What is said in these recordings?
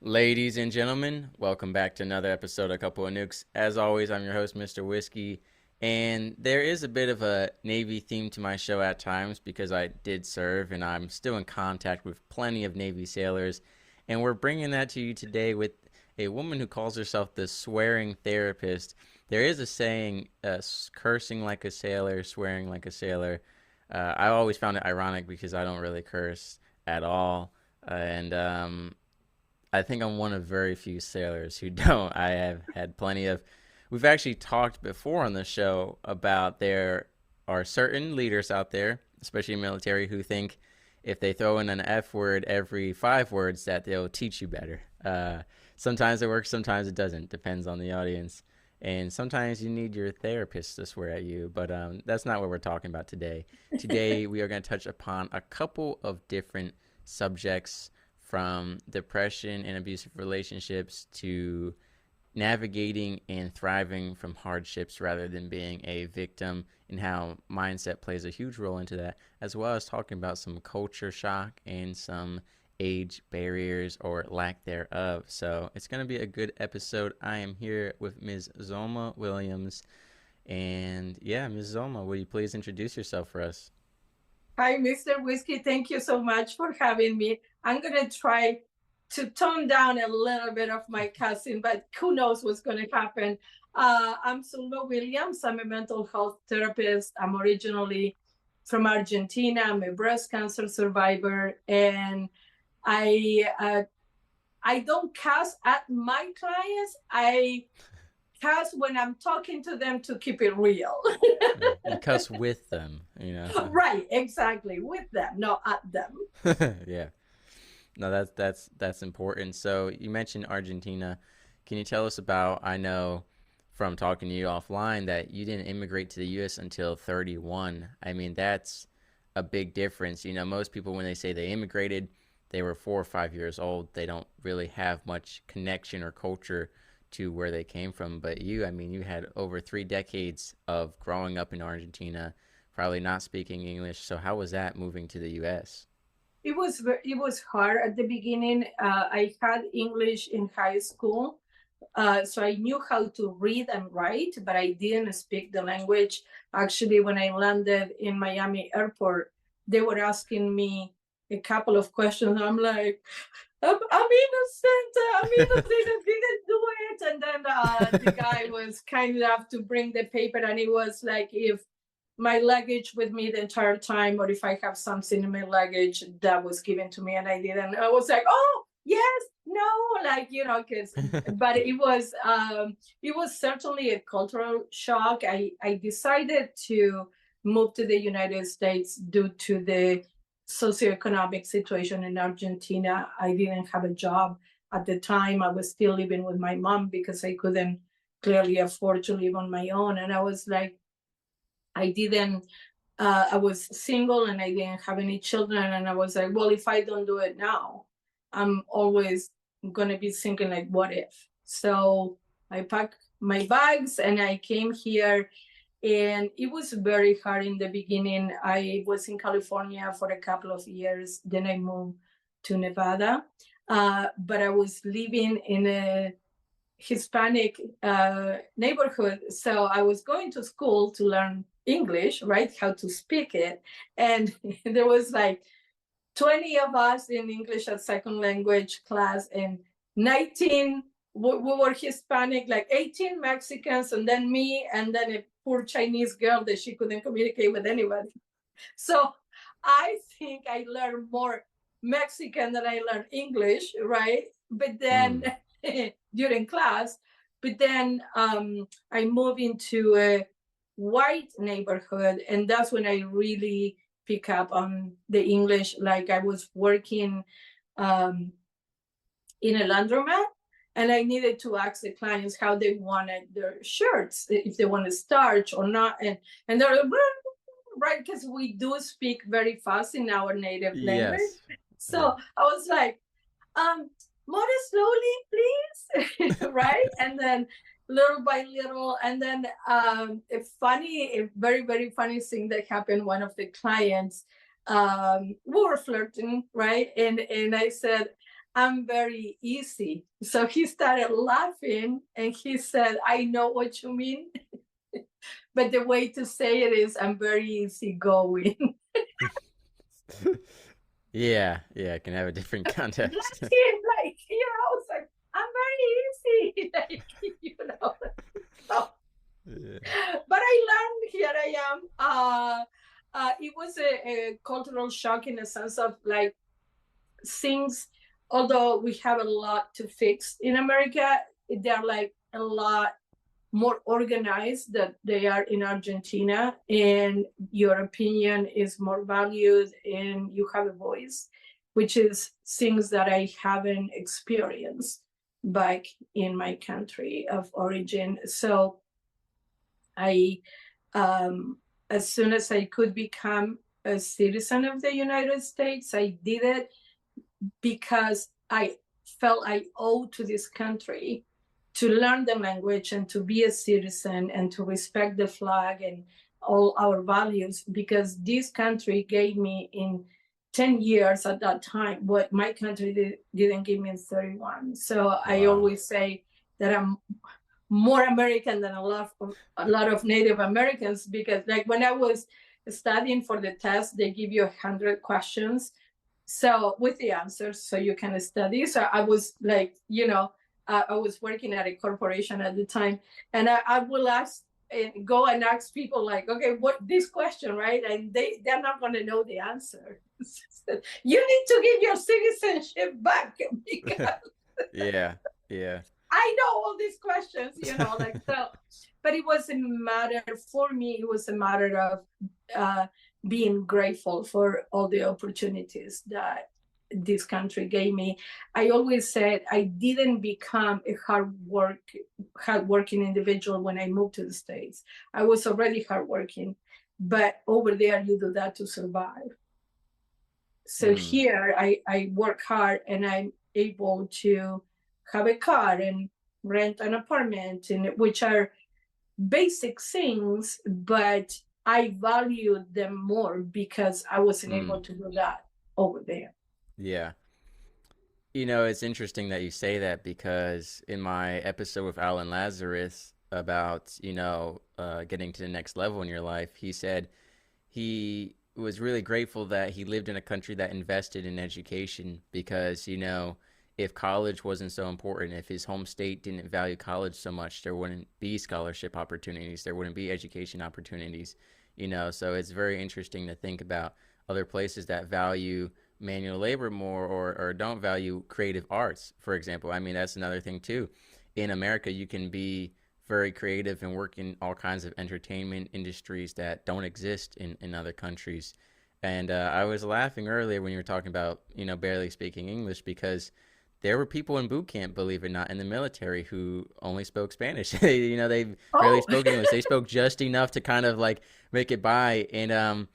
Ladies and gentlemen, welcome back to another episode of A Couple of Nukes. As always, I'm your host, Mr. Whiskey, and there is a bit of a Navy theme to my show at times because I did serve and I'm still in contact with plenty of Navy sailors. And we're bringing that to you today with a woman who calls herself the swearing therapist. There is a saying, cursing like a sailor, swearing like a sailor. I always found it ironic because I don't really curse at all. And I think I'm one of very few sailors who don't. I have had plenty of. We've actually talked before on the show about there are certain leaders out there, especially in military, who think if they throw in an F word every 5 words, that they'll teach you better. Sometimes it works, sometimes it doesn't. Depends on the audience. And sometimes you need your therapist to swear at you, but that's not what we're talking about today. Today, we are going to touch upon a couple of different subjects from depression and abusive relationships to navigating and thriving from hardships rather than being a victim, and how mindset plays a huge role into that, as well as talking about some culture shock and some age barriers or lack thereof. So it's going to be a good episode. I am here with Ms. Zulma Williams. And yeah, Ms. Zulma, will you please introduce yourself for us? Hi, Mr. Whiskey. Thank you so much for having me. I'm going to try to tone down a little bit of my cussing, but who knows what's going to happen. I'm Zulma Williams. I'm a mental health therapist. I'm originally from Argentina. I'm a breast cancer survivor, and I uh, I don't cuss at my clients. I cuss when I'm talking to them to keep it real. You cuss with them. Right, exactly, with them, not at them. Yeah. No, that's important. So you mentioned Argentina. Can you tell us about? I know from talking to you offline that you didn't immigrate to the U.S. until 31. I mean, that's a big difference. Most people when they say they immigrated, they were 4 or 5 years old. They don't really have much connection or culture to where they came from. But you, I mean, you had over 3 decades of growing up in Argentina, probably not speaking English. So how was that moving to the U.S.? It was hard at the beginning. I had English in high school, so I knew how to read and write, but I didn't speak the language. Actually, when I landed in Miami airport, they were asking me a couple of questions. I'm like, I'm innocent. I'm innocent. I didn't do it. And then the guy was kind enough to bring the paper, and it was like if my luggage with me the entire time, or if I have something in my luggage that was given to me and I didn't, I was like, oh yes, no, like because but it was certainly a cultural shock. I decided to move to the United States due to the socioeconomic situation in Argentina. I didn't have a job at the time. I was still living with my mom because I couldn't clearly afford to live on my own, and I was like, I didn't, I was single and I didn't have any children. And I was like, well, if I don't do it now, I'm always going to be thinking, like, what if? So I packed my bags and I came here. And it was very hard in the beginning. I was in California for a couple of years. Then I moved to Nevada. But I was living in a Hispanic neighborhood. So I was going to school to learn English, right? How to speak it. And there was like 20 of us in English as second language class, and 19 we were Hispanic, like 18 Mexicans, and then me, and then a poor Chinese girl that she couldn't communicate with anybody. So I think I learned more Mexican than I learned English, right? But then Hmm. during class, but then I moved into a white neighborhood, and that's when I really pick up on the English. Like I was working um, in a laundromat, and I needed to ask the clients how they wanted their shirts, if they wanted starch or not, and they're like, right, because we do speak very fast in our native language. Yes. Yeah. So I was like, um, more slowly, please, right? And then little by little, and then a very, very funny thing that happened. One of the clients, we were flirting, right? And I said, I'm very easy. So he started laughing and he said, I know what you mean. But the way to say it is, I'm very easygoing. Yeah, yeah, it can have a different context. That's him, like, it's like, I'm very easy. Like, So, Yeah. but I learned, here I am. It was a cultural shock in the sense of like things, although we have a lot to fix in America, they're like a lot more organized than they are in Argentina, and your opinion is more valued and you have a voice, which is things that I haven't experienced back in my country of origin. So I, as soon as I could become a citizen of the United States, I did it because I felt I owe to this country to learn the language and to be a citizen and to respect the flag and all our values, because this country gave me in 10 years at that time what my country didn't give me in 31. So I Wow. always say that I'm more American than a lot of Native Americans, because like when I was studying for the test, they give you 100 questions, so with the answers, so you can study. So I was like, I was working at a corporation at the time, and I will ask and go and ask people like, okay, what this question, right? And they're not going to know the answer. You need to give your citizenship back because Yeah, yeah. I know all these questions, like so. But it was a matter for me. It was a matter of uh, being grateful for all the opportunities that this country gave me. I always said I didn't become a hardworking individual when I moved to the States. I was already hardworking, but over there you do that to survive. So Mm, here I work hard and I'm able to have a car and rent an apartment, and which are basic things, but I value them more because I wasn't mm, able to do that over there. yeah. It's interesting that you say that because in my episode with Alan Lazarus about, getting to the next level in your life, he said he was really grateful that he lived in a country that invested in education because, if college wasn't so important, if his home state didn't value college so much, there wouldn't be scholarship opportunities, there wouldn't be education opportunities, So it's very interesting to think about other places that value manual labor more or don't value creative arts, for example. I mean, that's another thing too. In America, you can be very creative and work in all kinds of entertainment industries that don't exist in other countries. And I was laughing earlier when you were talking about, barely speaking English because there were people in boot camp, believe it or not, in the military who only spoke Spanish. They barely Oh, spoke English. They spoke just enough to kind of like make it by. And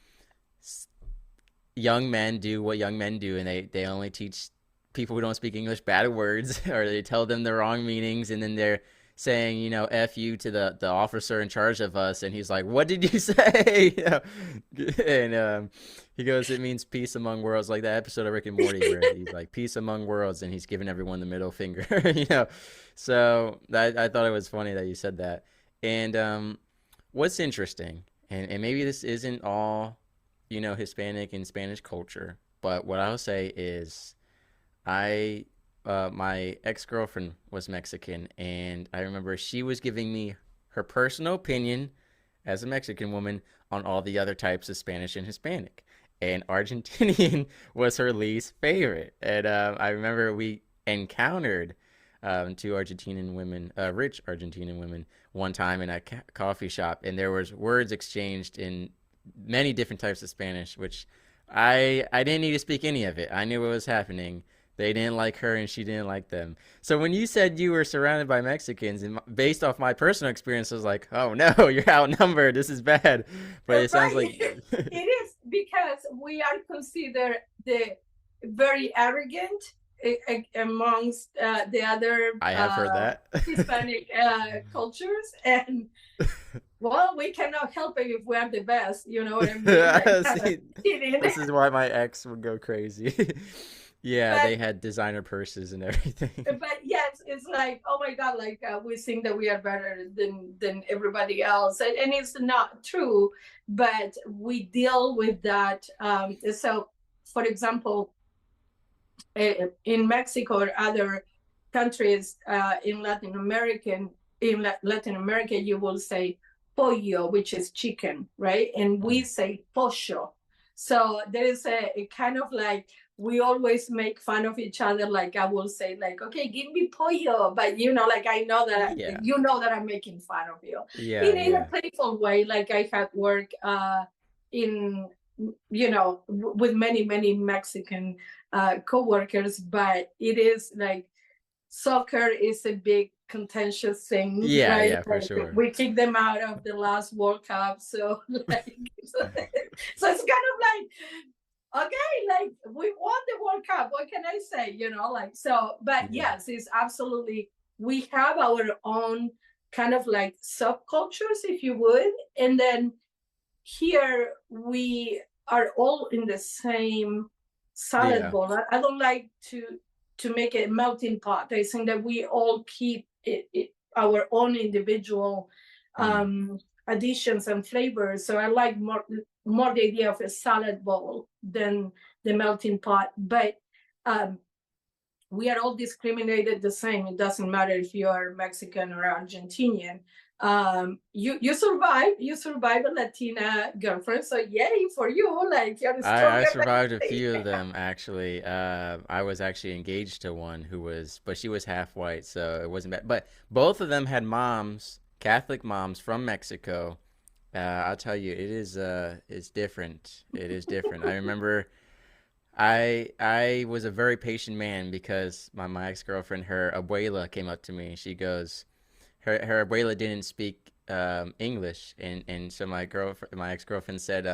young men do what young men do, and they only teach people who don't speak English bad words, or they tell them the wrong meanings, and then they're saying, F you to the officer in charge of us, and he's like, what did you say? And he goes, it means peace among worlds, like that episode of Rick and Morty where he's like, peace among worlds, and he's giving everyone the middle finger. So I thought it was funny that you said that. And what's interesting, and maybe this isn't all Hispanic and Spanish culture. But what I'll say is, I, my ex girlfriend was Mexican, and I remember she was giving me her personal opinion as a Mexican woman on all the other types of Spanish and Hispanic. And Argentinian was her least favorite. And I remember we encountered two Argentinian women, rich Argentinian women, one time in a coffee shop, and there was words exchanged in many different types of Spanish, which I didn't need to speak any of it. I knew what was happening. They didn't like her, and she didn't like them. So when you said you were surrounded by Mexicans, and based off my personal experience, I was like, "Oh no, you're outnumbered. This is bad." But it sounds right. like, It is because we are considered the very arrogant amongst the other I have heard that. Hispanic cultures, and well, we cannot help it if we are the best. You know what I mean? Like, See, kidding. this is why my ex would go crazy. Yeah, But they had designer purses and everything. but yes, it's like, oh my god, like we think that we are better than everybody else, and it's not true. But we deal with that. So, for example, in Mexico or other countries in Latin American Latin America, you will say pollo, which is chicken, right? And we Mm. say pollo. So there is a kind of like we always make fun of each other. Like I will say, like, okay, give me pollo, but like I know that Yeah, I'm making fun of you yeah, in a yeah. playful way. Like I had work in with many Mexican co-workers, but it is like soccer is a big contentious thing, Yeah, right? yeah, for Like sure. we kicked them out of the last World Cup, so like so it's kind of like okay, like we won the World Cup. What can I say? Like so. But Yeah. yes, it's absolutely we have our own kind of like subcultures, if you would, and then here we are all in the same salad Yeah. bowl. I don't like to make a melting pot. I think that we all keep our own individual Mm. additions and flavors. So I like more the idea of a salad bowl than the melting pot. But um, we are all discriminated the same. It doesn't matter if you are Mexican or Argentinian. You survive a Latina girlfriend, so yay for you! Like you're I stronger than survived a me. few of them actually. I was actually engaged to one but she was half white, so it wasn't bad. But both of them had moms, Catholic moms from Mexico. I'll tell you, it's different. It is different. I remember I was a very patient man because my ex girlfriend, her abuela, came up to me. She goes, her abuela didn't speak English, and so my ex girlfriend said,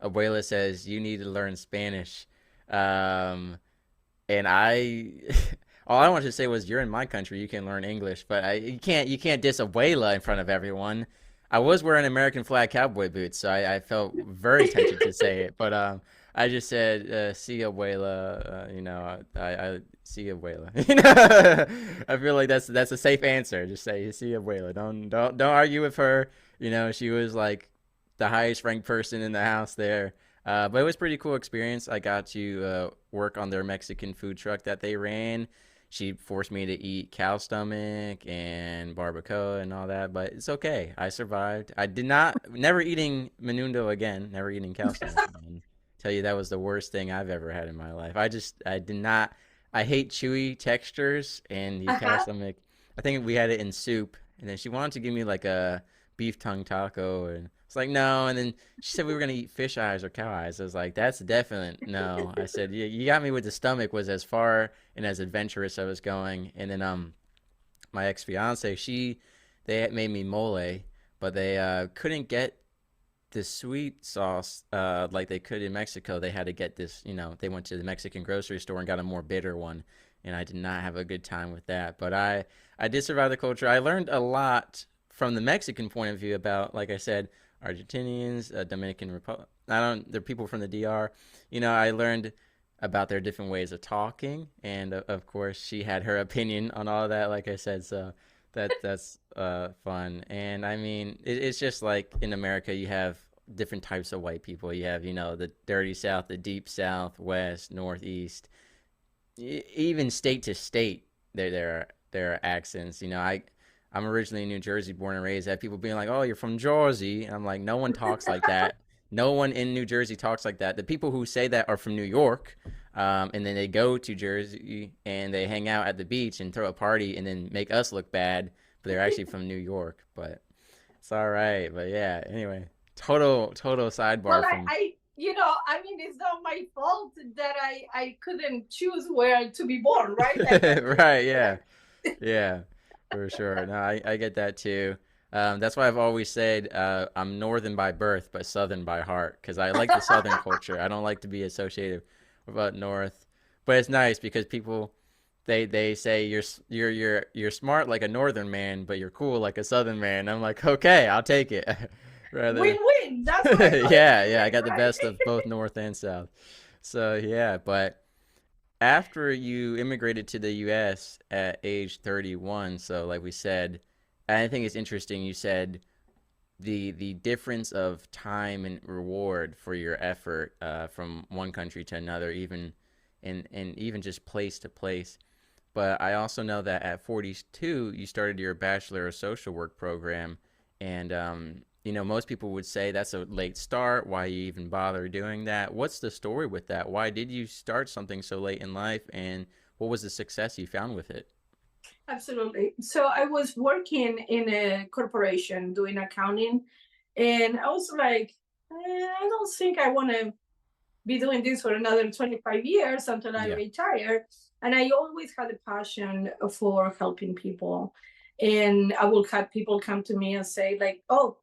abuela says you need to learn Spanish, um, and I. All I wanted to say was, "You're in my country. You can learn English, but you can't diss abuela in front of everyone." I was wearing American flag cowboy boots, so I felt very tempted to say it, but I just said, "See abuela." I see abuela. I feel like that's a safe answer. Just say, "See abuela." Don't argue with her. She was like the highest ranked person in the house there. But it was a pretty cool experience. I got to work on their Mexican food truck that they ran. She forced me to eat cow stomach and barbacoa and all that, but it's okay. I survived. I did not, never eating menudo again, never eating cow stomach again. Tell you that was the worst thing I've ever had in my life. I did not, I hate chewy textures and the cow Uh-huh. stomach. I think we had it in soup, and then she wanted to give me like a beef tongue taco, and it's like no. And then she said we were gonna eat fish eyes or cow eyes. I was like, that's definite no. I said, you got me with the stomach was as far and as adventurous I was going. And then my ex fiance, they had made me mole, but they couldn't get the sweet sauce like they could in Mexico. They had to get this, they went to the Mexican grocery store and got a more bitter one. And I did not have a good time with that. But I did survive the culture. I learned a lot from the Mexican point of view about, like I said, Argentinians, Dominican Republic. They're people from the DR. I learned about their different ways of talking, and of course, she had her opinion on all of that. Like I said, so that's fun. And I mean, it's just like in America, you have different types of white people. You have the dirty South, the deep South, West, Northeast, even state to state. There are accents. I'm originally in New Jersey, born and raised. I have people being like, "Oh, you're from Jersey," and I'm like, "No one talks like that. No one in New Jersey talks like that. The people who say that are from New York, and then they go to Jersey and they hang out at the beach and throw a party and then make us look bad, but they're actually from New York. But it's all right. But yeah, anyway, total Well, sidebar from I mean, it's not my fault that I couldn't choose where to be born, right? Like I just right. Yeah, yeah, for sure. No, I get that too. That's why I've always said I'm Northern by birth, but Southern by heart, because I like the Southern culture. I don't like to be associated with North, but it's nice because people they say you're smart like a Northern man, but you're cool like a Southern man. I'm like, okay, I'll take it. Rather, win-win. That's what I call it, yeah, yeah, I win-win, got the right? best of both North and South. So yeah, but after you immigrated to the U.S. at age 31, so like we said, I think it's interesting. You said the difference of time and reward for your effort from one country to another, even and even just place to place. But I also know that at 42, you started your Bachelor of Social Work program, and most people would say that's a late start. Why you even bother doing that? What's the story with that? Why did you start something so late in life, and what was the success you found with it? Absolutely. So I was working in a corporation doing accounting, and I was like, I don't think I want to be doing this for another 25 years until I Yeah. retire. And I always had a passion for helping people. And I will have people come to me and say, like, oh,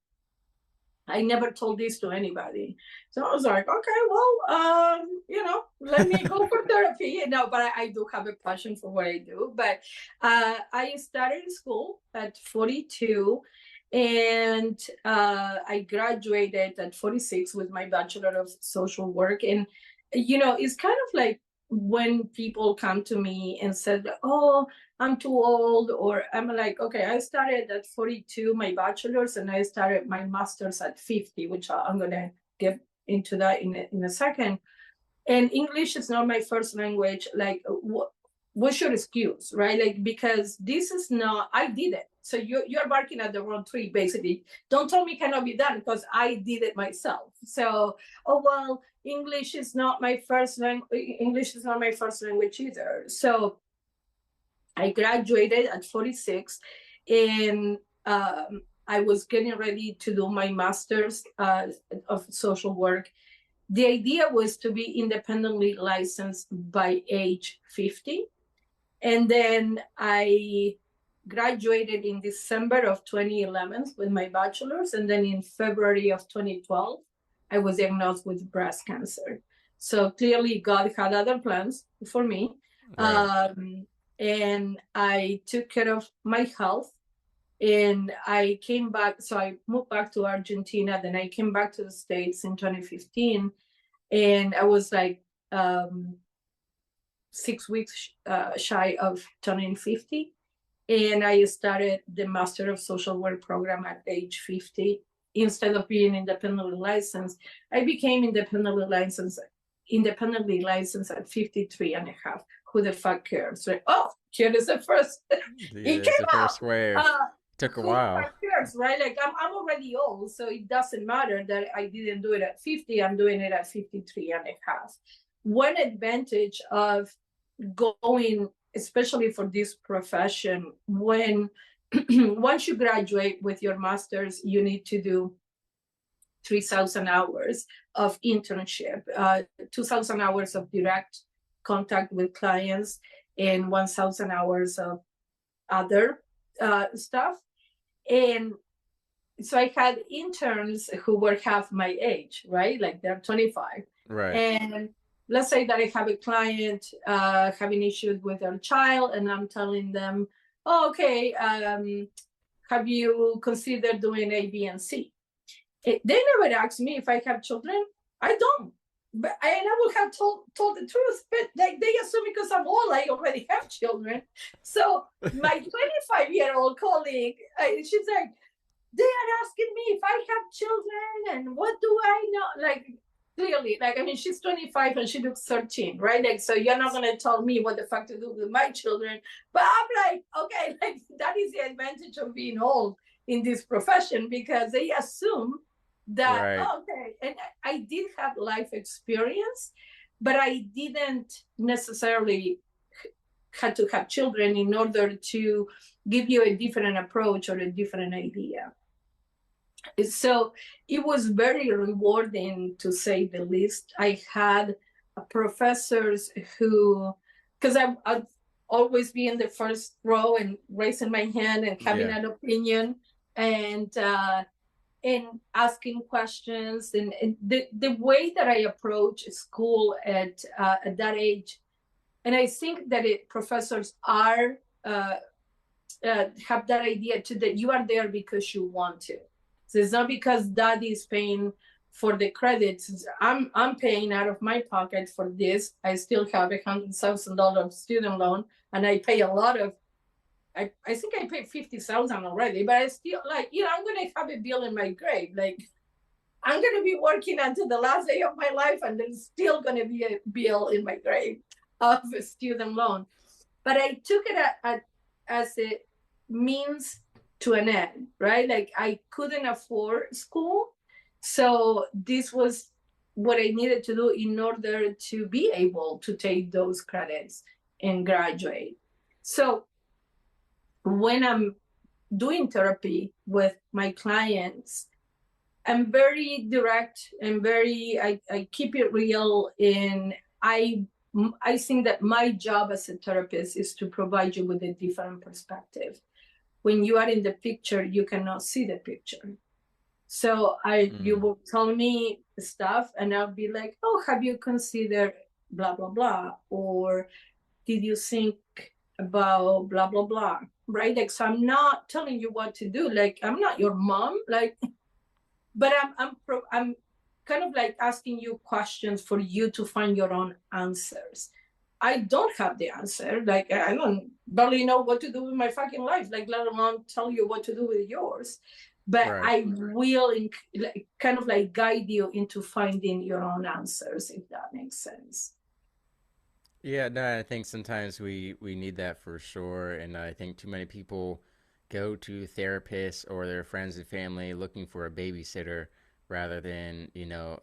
I never told this to anybody. So I was like, okay, well, let me go for therapy. But I do have a passion for what I do. But I started school at 42, and I graduated at 46 with my Bachelor of Social Work. And, it's kind of like when people come to me and said, oh, I'm too old, or I'm like, okay, I started at 42, my bachelor's, and I started my master's at 50, which I'm going to get into that in a second. And English is not my first language. Like, what's your excuse, right? Like, because this is not, I did it. So you're barking at the wrong tree, basically. Don't tell me it cannot be done, because I did it myself. So, oh, well, English is not my first language either. So I graduated at 46, and I was getting ready to do my master's of social work. The idea was to be independently licensed by age 50. And then I graduated in December of 2011 with my bachelor's. And then in February of 2012, I was diagnosed with breast cancer. So clearly, God had other plans for me. Right. And I took care of my health, and I came back. So I moved back to Argentina. Then I came back to the States in 2015, and I was like 6 weeks shy of turning 50. And I started the Master of Social Work program at age 50. Instead of being independently licensed, I became independently licensed at 53 and a half. Who the fuck cares? Right? Oh, here is the first. Yeah, It it's came the out. first wave. Took a Who the while. fuck cares, right? Like, I'm already old, so it doesn't matter that I didn't do it at 50. I'm doing it at 53 and a half. One advantage of going, especially for this profession, when once you graduate with your master's, you need to do 3,000 hours of internship, 2,000 hours of direct contact with clients, and 1,000 hours of other stuff. And so I had interns who were half my age, right? Like, they're 25. Right. And let's say that I have a client having issues with their child, and I'm telling them, oh, okay, have you considered doing A, B, and C? They never ask me if I have children. I don't. But I would have told the truth, but they assume because I'm old, I already have children. So my 25-year-old colleague, she's like, they are asking me if I have children and what do I know? Like, clearly, like, I mean, she's 25 and she looks 13, right? Like, so you're not going to tell me what the fuck to do with my children. But I'm like, okay, like, that is the advantage of being old in this profession, because they assume that, Right. oh, okay. And I did have life experience, but I didn't necessarily had to have children in order to give you a different approach or a different idea. So it was very rewarding, to say the least. I had professors who, because I'd always be in the first row and raising my hand and having Yeah. an opinion, and asking questions, and the way that I approach school at that age. And I think that professors are have that idea too, that you are there because you want to. So it's not because daddy is paying for the credits. I'm paying out of my pocket for this. I still have $100,000 student loan, and I pay a lot of. I think I paid 50,000 already, but I still like, I'm gonna have a bill in my grave. Like, I'm gonna be working until the last day of my life, and there's still gonna be a bill in my grave of a student loan. But I took it as a means to an end, right? Like, I couldn't afford school, so this was what I needed to do in order to be able to take those credits and graduate. So when I'm doing therapy with my clients, I'm very direct and I keep it real. And I think that my job as a therapist is to provide you with a different perspective. When you are in the picture, you cannot see the picture. So you will tell me stuff and I'll be like, oh, have you considered blah, blah, blah? Or did you think about blah, blah, blah? Right? Like, so I'm not telling you what to do. Like, I'm not your mom. Like, but I'm kind of like asking you questions for you to find your own answers. I don't have the answer. Like, I don't barely know what to do with my fucking life, like, let alone tell you what to do with yours. But right. I will kind of like guide you into finding your own answers, if that makes sense. Yeah, no, I think sometimes we need that for sure. And I think too many people go to therapists or their friends and family looking for a babysitter rather than,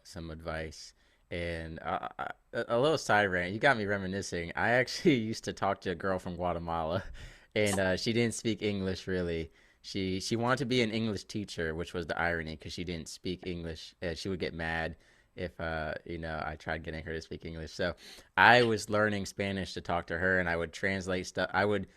some advice. And a little side rant, you got me reminiscing. I actually used to talk to a girl from Guatemala, and she didn't speak English really. She wanted to be an English teacher, which was the irony because she didn't speak English. She would get mad if I tried getting her to speak English. So I was learning Spanish to talk to her, and I would translate stuff. I would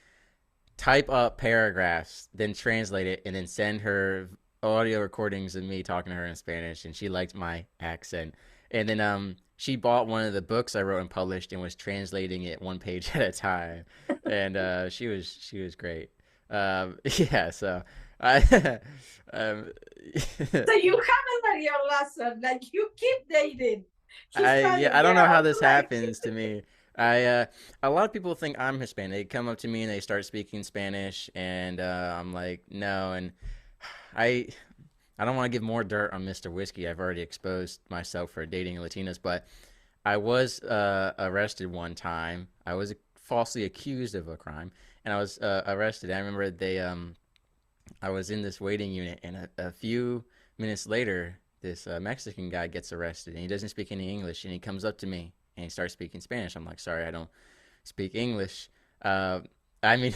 type up paragraphs, then translate it, and then send her audio recordings of me talking to her in Spanish, and she liked my accent. And then she bought one of the books I wrote and published and was translating it one page at a time. And she was great. Yeah, so I So you haven't learned your lesson. Like, you keep dating. I don't know how this happens to me. A lot of people think I'm Hispanic. They come up to me and they start speaking Spanish, and I'm like, no. And I don't want to give more dirt on Mr. Whiskey. I've already exposed myself for dating Latinas, but I was arrested one time. I was falsely accused of a crime, and I was arrested. I remember I was in this waiting unit, and a few minutes later, this Mexican guy gets arrested, and he doesn't speak any English, and he comes up to me, and he starts speaking Spanish. I'm like, sorry, I don't speak English. I mean,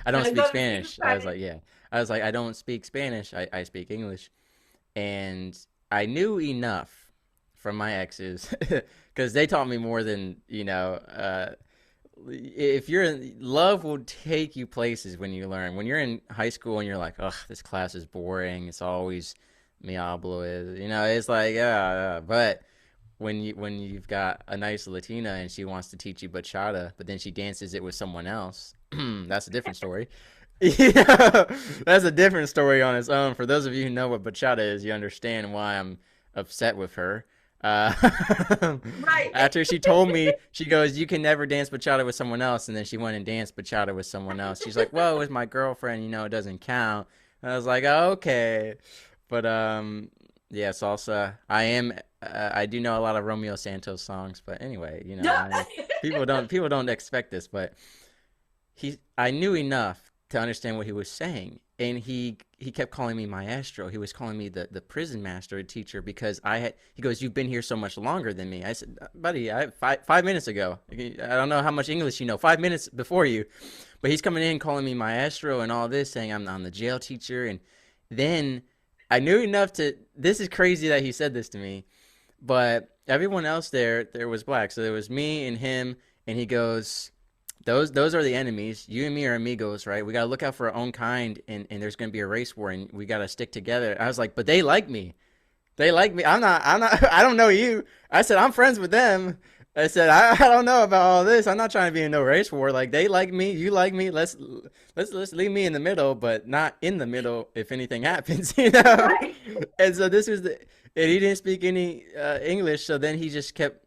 I don't speak Spanish. I was like, yeah. I was like, I don't speak Spanish. I speak English. And I knew enough from my exes because they taught me more than, if you're in love will take you places when you learn. When you're in high school and you're like, ugh, this class is boring. It's always me hablo is, it's like, yeah. But when you've got a nice Latina and she wants to teach you bachata, but then she dances it with someone else, that's a different story. Yeah, that's a different story on its own. For those of you who know what bachata is, you understand why I'm upset with her. Right. After she told me, she goes, you can never dance bachata with someone else. And then she went and danced bachata with someone else. She's like, well, with my girlfriend, it doesn't count. And I was like, oh, okay. But yeah, salsa. I do know a lot of Romeo Santos songs, but anyway, people don't expect this, but I knew enough to understand what he was saying, and he kept calling me maestro. He was calling me the prison master teacher because he goes, you've been here so much longer than me. I said, buddy, five minutes ago. I don't know how much English you know. 5 minutes before you, but he's coming in calling me maestro and all this, saying I'm the jail teacher. And then I knew enough this is crazy that he said this to me, but everyone else there was black. So there was me and him, and he goes, those are the enemies. You and me are amigos, right? We got to look out for our own kind, and there's going to be a race war, and we got to stick together. I was like, but they like me. They like me. I'm not, I don't know you. I said, I'm friends with them. I said, I don't know about all this. I'm not trying to be in no race war. Like they like me, you like me. Let's leave me in the middle, but not in the middle if anything happens, you know. Right. And so this was the, and he didn't speak any English, so then he just kept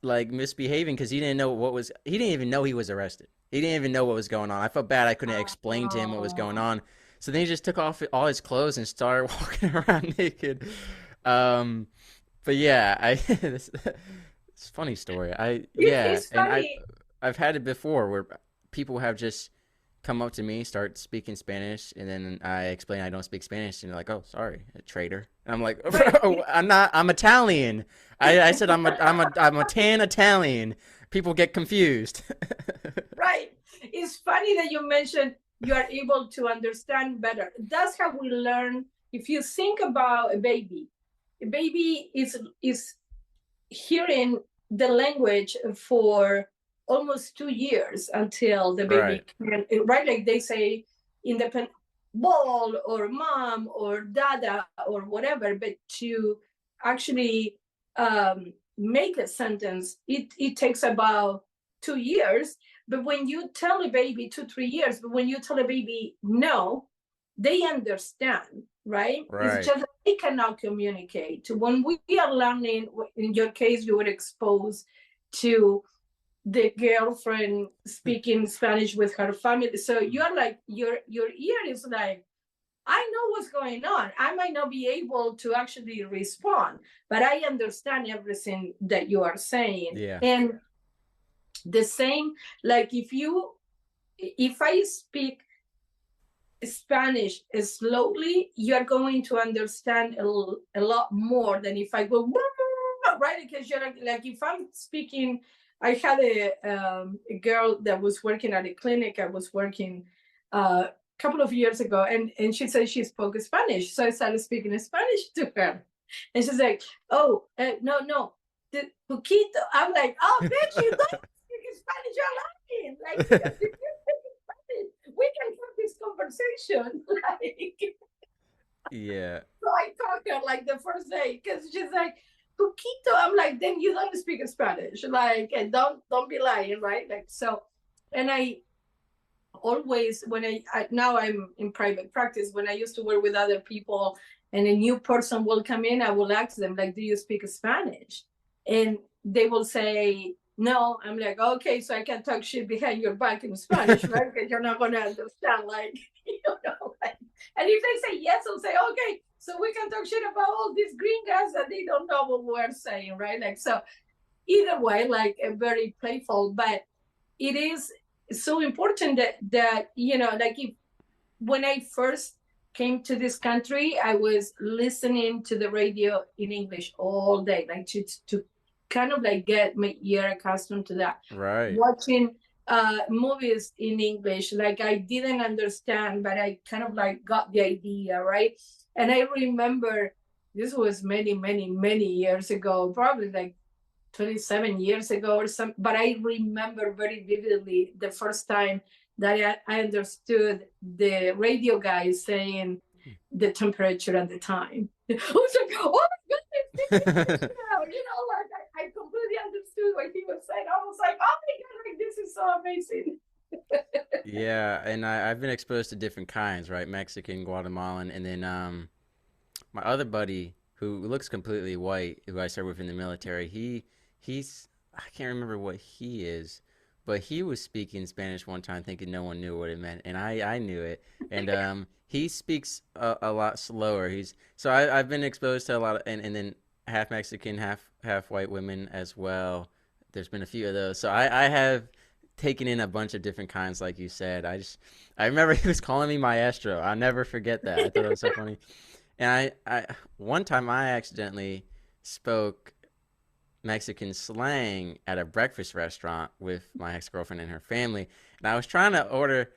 like misbehaving because he didn't know what was. He didn't even know he was arrested. He didn't even know what was going on. I felt bad. I couldn't explain to him what was going Oh, on. So then he just took off all his clothes and started walking around naked. Um, but yeah, it's a funny story. Yeah, it's and funny. I've had it before where people have just come up to me, start speaking Spanish, and then I explain I don't speak Spanish, and they're like, "Oh, sorry, a traitor." And I'm like, Right. "Bro, I'm not. I'm Italian. I said I'm a tan Italian. People get confused." Right. It's funny that you mentioned you are able to understand better. That's how we learn. If you think about a baby is hearing the language for almost 2 years until the Right. baby can, right? Like they say, independent ball or mom or dada or whatever, but to actually make a sentence, it takes about 2 years. But when you tell a baby 2, 3 years, but when you tell a baby no, they understand, right? It's Right. just that they cannot communicate. When we are learning, in your case, you were exposed to the girlfriend speaking Spanish with her family. So you're like, your ear is like, I know what's going on. I might not be able to actually respond, but I understand everything that you are saying. Yeah. And the same, like if I speak Spanish slowly, you're going to understand a lot more than if I go right, because you're like if I'm speaking. I had a girl that was working at a clinic. I was working a couple of years ago, and she said she spoke Spanish, so I started speaking Spanish to her, and she's like, "Oh, no, no, the poquito." I'm like, "Oh, bitch, you don't speak Spanish, you're lying." Like, because if you speak Spanish, we can have this conversation. Like, Yeah. so I talked to her like the first day because she's like, "Poquito." I'm like, "Then you don't speak Spanish, like, and don't be lying, right?" Like so, and I always when I now I'm in private practice. When I used to work with other people, and a new person will come in, I will ask them like, "Do you speak Spanish?" And they will say no. I'm like, "Okay, so I can talk shit behind your back in Spanish, right? Because you're not gonna understand, like, like." And if they say yes, I'll say, "Okay, so we can talk shit about all these green guys that they don't know what we're saying, right?" Like so. Either way, like a very playful, but it is so important that like if when I first came to this country, I was listening to the radio in English all day, like to kind of like get my ear accustomed to that. Right. Watching movies in English, like I didn't understand, but I kind of like got the idea, right? And I remember this was many, many, many years ago, probably like 27 years ago or something, but I remember very vividly the first time that I understood the radio guy saying the temperature at the time. I was like, "Oh my goodness, like I completely understood what he was saying." I was like, "Oh my God, like this is so amazing." Yeah, and I've been exposed to different kinds, right? Mexican, Guatemalan, and then my other buddy who looks completely white, who I served with in the military, he's I can't remember what he is, but he was speaking Spanish one time, thinking no one knew what it meant, and I knew it. And he speaks a lot slower. I've been exposed to a lot of and then half Mexican, half white women as well. There's been a few of those, so I have taken in a bunch of different kinds, like you said. I remember he was calling me maestro. I'll never forget that. I thought it was so funny. And I one time I accidentally spoke Mexican slang at a breakfast restaurant with my ex girlfriend and her family, and I was trying to order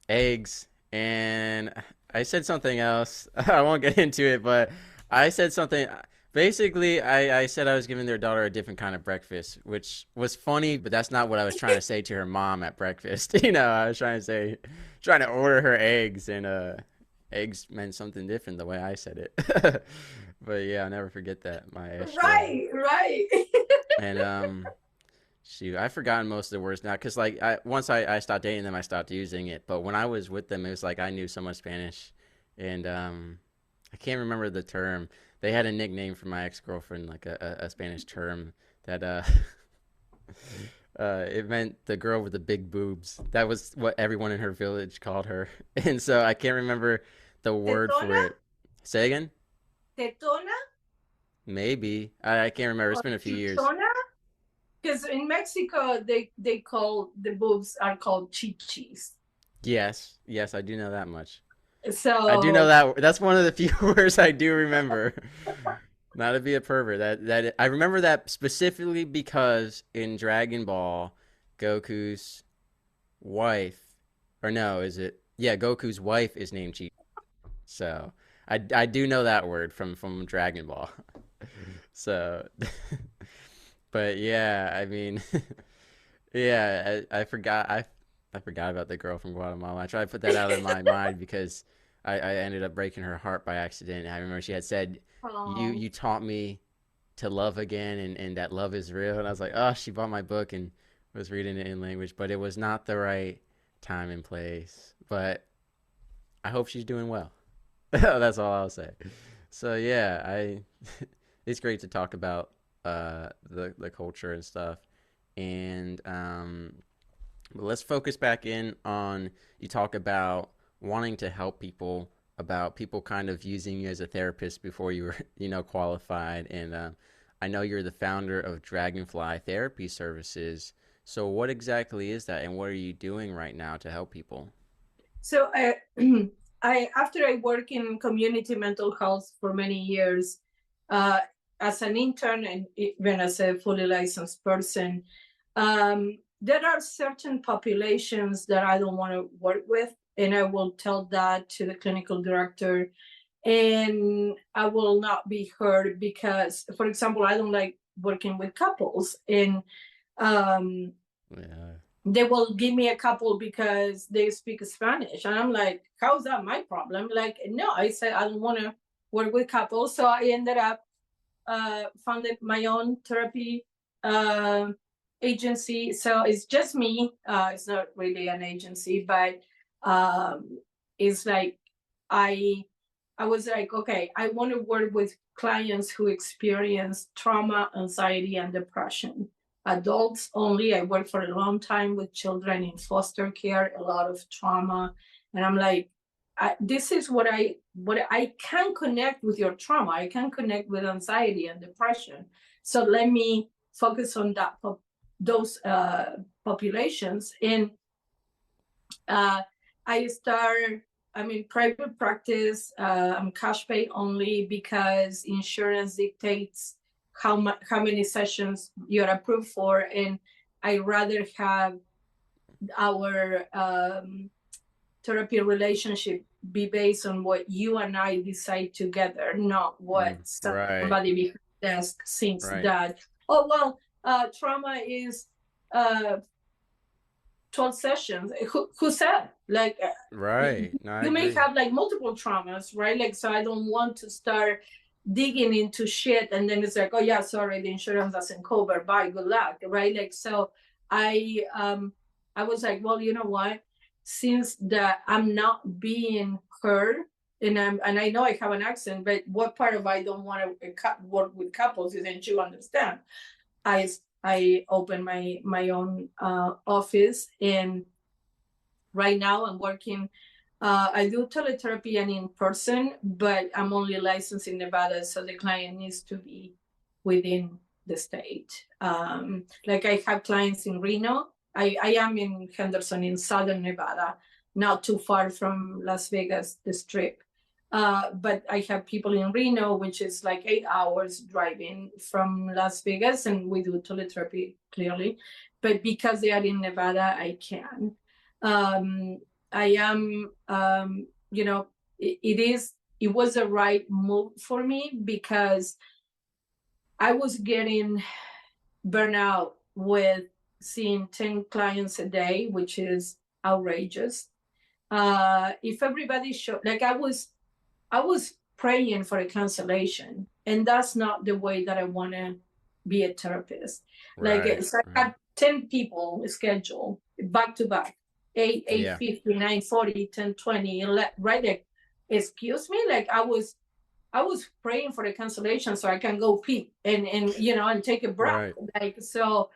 eggs, and I said something else. I won't get into it, but I said something. Basically, I said I was giving their daughter a different kind of breakfast, which was funny, but that's not what I was trying to say to her mom at breakfast. I was trying to order her eggs, and eggs meant something different the way I said it. But yeah, I'll never forget that, maestro. Right, right. And Shoot, I've forgotten most of the words now because like once I stopped dating them, I stopped using it. But when I was with them, it was like I knew so much Spanish, and I can't remember the term. They had a nickname for my ex girlfriend, like a Spanish term that it meant the girl with the big boobs. That was what everyone in her village called her, and so I can't remember the word for Tetona, it. Say again? tetona, Maybe I can't remember. It's or been a few years. chichona. Because in Mexico, they call the boobs are called chichis. Yes, yes, I do know that much. I do know So that. That's one of the few words I do remember. Not to be a pervert. That I remember that specifically because in Dragon Ball, Goku's wife, or no, is it? Yeah, Goku's wife is named Chi. So I do know that word from Dragon Ball. So, but yeah, I mean, yeah, I forgot about the girl from Guatemala. I tried to put that out of my mind because I ended up breaking her heart by accident. I remember she had said, um, you taught me to love again and that love is real." And I was like, "Oh, she bought my book and was reading it in language, but it was not the right time and place. But I hope she's doing well." That's all I'll say. So yeah, I it's great to talk about the culture and stuff. And but let's focus back in on you talk about wanting to help people, about people kind of using you as a therapist before you were, qualified. And I know you're the founder of Dragonfly Therapy Services. So what exactly is that, and what are you doing right now to help people? so I, I after I work in community mental health for many years, uh, as an intern and even as a fully licensed person, there are certain populations that I don't want to work with, and I will tell that to the clinical director, and I will not be heard because, for example, I don't like working with couples, and um, Yeah. they will give me a couple because they speak Spanish. And I'm like, how's that my problem? Like, no, I said I don't want to work with couples. So I ended up founded my own therapy uh, agency. So it's just me. It's not really an agency, but it's like I I was like, okay, I want to work with clients who experience trauma, anxiety, and depression. Adults only. I worked for a long time with children in foster care, a lot of trauma, and I'm like, this is what I can connect with your trauma. I can connect with anxiety and depression. So let me focus on those populations. And uh, I start. I'm in private practice. I'm cash pay only because insurance dictates how many sessions you're approved for, and I rather have our therapy relationship be based on what you and I decide together, not what Right. somebody behind the desk thinks Right. that, oh, well, trauma is uh, 12 sessions. Who said? Like, Right. No, I you may agree. have like multiple traumas, right? Like, so I don't want to start digging into shit and then it's like, oh yeah, sorry, the insurance doesn't cover. Bye, good luck, right? Like, so I was like, well, you know what? Since that I'm not being heard, and I know I have an accent, but what part of I don't want to work with couples isn't you understand? I opened my own office, and right now I'm working. I do teletherapy and in person, but I'm only licensed in Nevada, so the client needs to be within the state. Like I have clients in Reno. I am in Henderson in southern Nevada, not too far from Las Vegas, the strip. But I have people in Reno, which is like 8 hours driving from Las Vegas, and we do teletherapy clearly. But because they are in Nevada, I can. Um, I am, it was a right move for me because I was getting burnout with seeing 10 clients a day, which is outrageous. If everybody showed, like I was praying for a cancellation, and that's not the way that I want to be a therapist. Like, Right. so I Right. had 10 people scheduled back to back, 8, Yeah. 8:50, 9:40, 10:20, right? Like, excuse me? Like, I was praying for the cancellation so I can go pee and and take a breath. Right. Like, so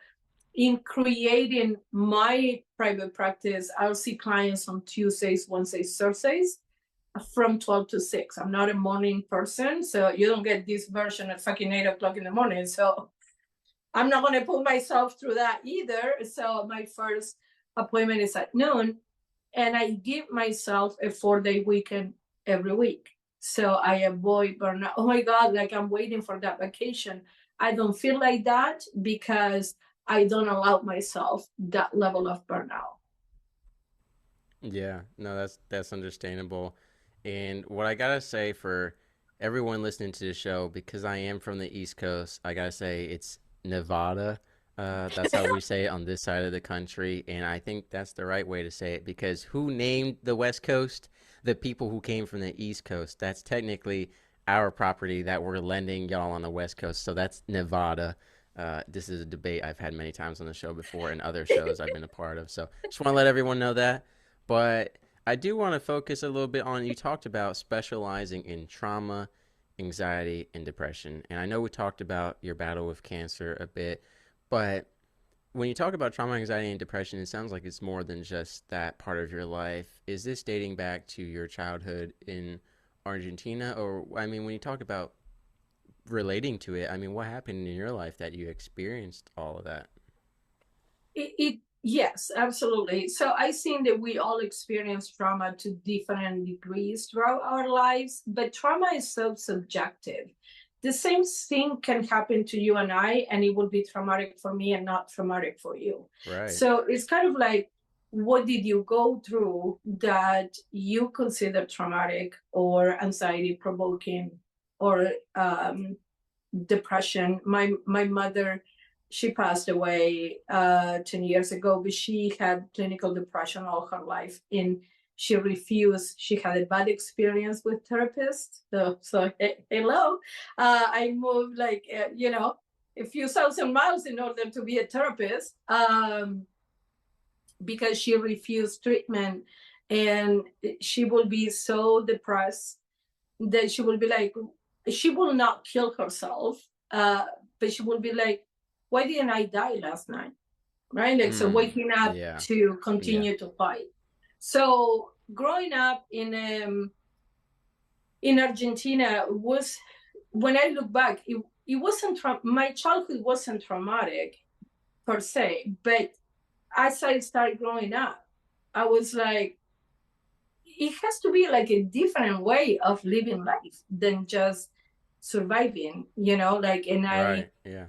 in creating my private practice, I'll see clients on Tuesdays, Wednesdays, Thursdays from 12 to 6. I'm not a morning person, so you don't get this version at fucking 8 o'clock in the morning. So I'm not going to put myself through that either. So my first appointment is at noon, and I give myself a 4-day weekend every week. So I avoid burnout. Oh my God, like I'm waiting for that vacation. I don't feel like that because I don't allow myself that level of burnout. Yeah. No, that's understandable. And what I gotta say for everyone listening to the show, because I am from the East Coast, I gotta say it's Nevada. That's how we say it on this side of the country, and I think that's the right way to say it because who named the West Coast? The people who came from the East Coast. That's technically our property that we're lending y'all on the West Coast. So that's Nevada. This is a debate I've had many times on the show before and other shows I've been a part of. So just want to let everyone know that. But I do want to focus a little bit on you talked about specializing in trauma, anxiety, and depression. And I know we talked about your battle with cancer a bit, but when you talk about trauma, anxiety, and depression, it sounds like it's more than just that part of your life. Is this dating back to your childhood in Argentina? Or, I mean, when you talk about relating to it, I mean, what happened in your life that you experienced all of that? It yes, absolutely. So I think that we all experience trauma to different degrees throughout our lives, but trauma is so subjective. The same thing can happen to you and I, and it will be traumatic for me and not traumatic for you. Right. So it's kind of like, what did you go through that you consider traumatic or anxiety provoking or depression? My mother, she passed away 10 years ago, but she had clinical depression all her life, and she refused. She had a bad experience with therapists. So hello, I moved like a few thousand miles in order to be a therapist, because she refused treatment, and she will be so depressed that she will be like, she will not kill herself, but she will be like, why didn't I die last night? Right? Like, so Mm, waking up yeah. to Yeah. continue to fight. So growing up in Argentina was, when I look back, it wasn't my childhood wasn't traumatic per se, but as I started growing up, I was like, it has to be like a different way of living life than just surviving, like, and I Right. Yeah.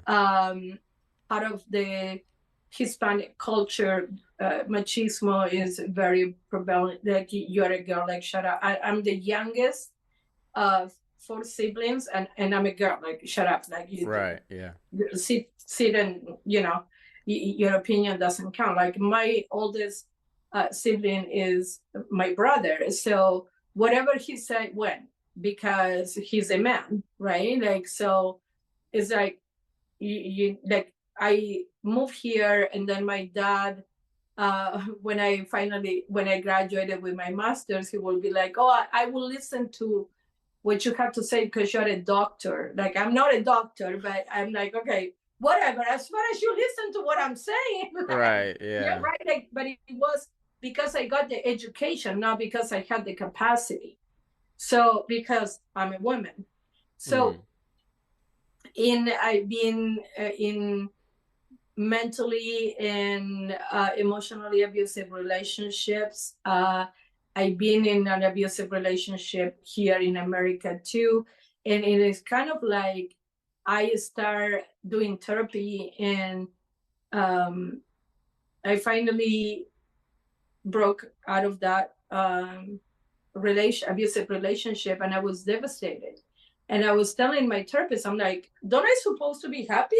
part of the Hispanic culture, machismo is very prevalent. Like, you're a girl, like, shut up. I'm the youngest of four siblings, and I'm a girl, like, shut up, like, Right. Yeah. sit and your opinion doesn't count. Like, my oldest sibling is my brother, so whatever he said went, because he's a man, right? Like, so it's like, like, I moved here, and then my dad, when I graduated with my master's, he will be like, oh, I will listen to what you have to say because you're a doctor. Like, I'm not a doctor, but I'm like, okay, whatever, as far as you listen to what I'm saying. Like, Right. yeah, Yeah. right. Like, but it was because I got the education, not because I had the capacity. So, because I'm a woman. Mm. So I've been in mentally and emotionally abusive relationships. I've been in an abusive relationship here in America too. And it is kind of like, I start doing therapy, and I finally broke out of that abusive relationship, and I was devastated. And I was telling my therapist, I'm like, don't I supposed to be happy?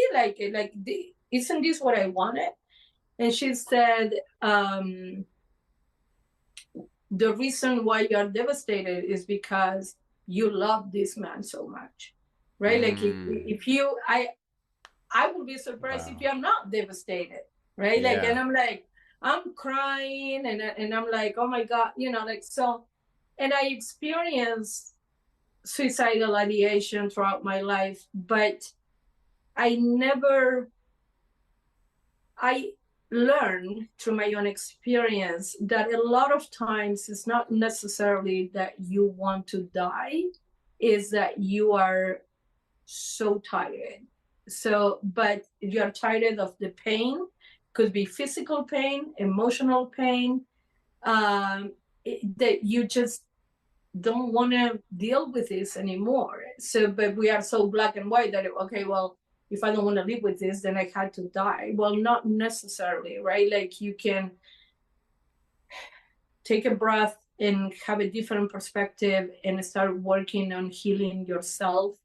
Isn't this what I wanted? And she said, the reason why you're devastated is because you love this man so much, right? Like, Mm. if you, I would be surprised if Wow. you're not devastated, right? Like, and Yeah. I'm like, I'm crying, and I'm like, oh my God, like so. And I experienced suicidal ideation throughout my life, but I never, I learned through my own experience that a lot of times it's not necessarily that you want to die, is that you are so tired. So, but you're tired of the pain, could be physical pain, emotional pain, that you just don't want to deal with this anymore. So, but we are so black and white that, okay, well, if I don't want to live with this, then I had to die. Well, not necessarily, right? Like you can take a breath and have a different perspective and start working on healing yourself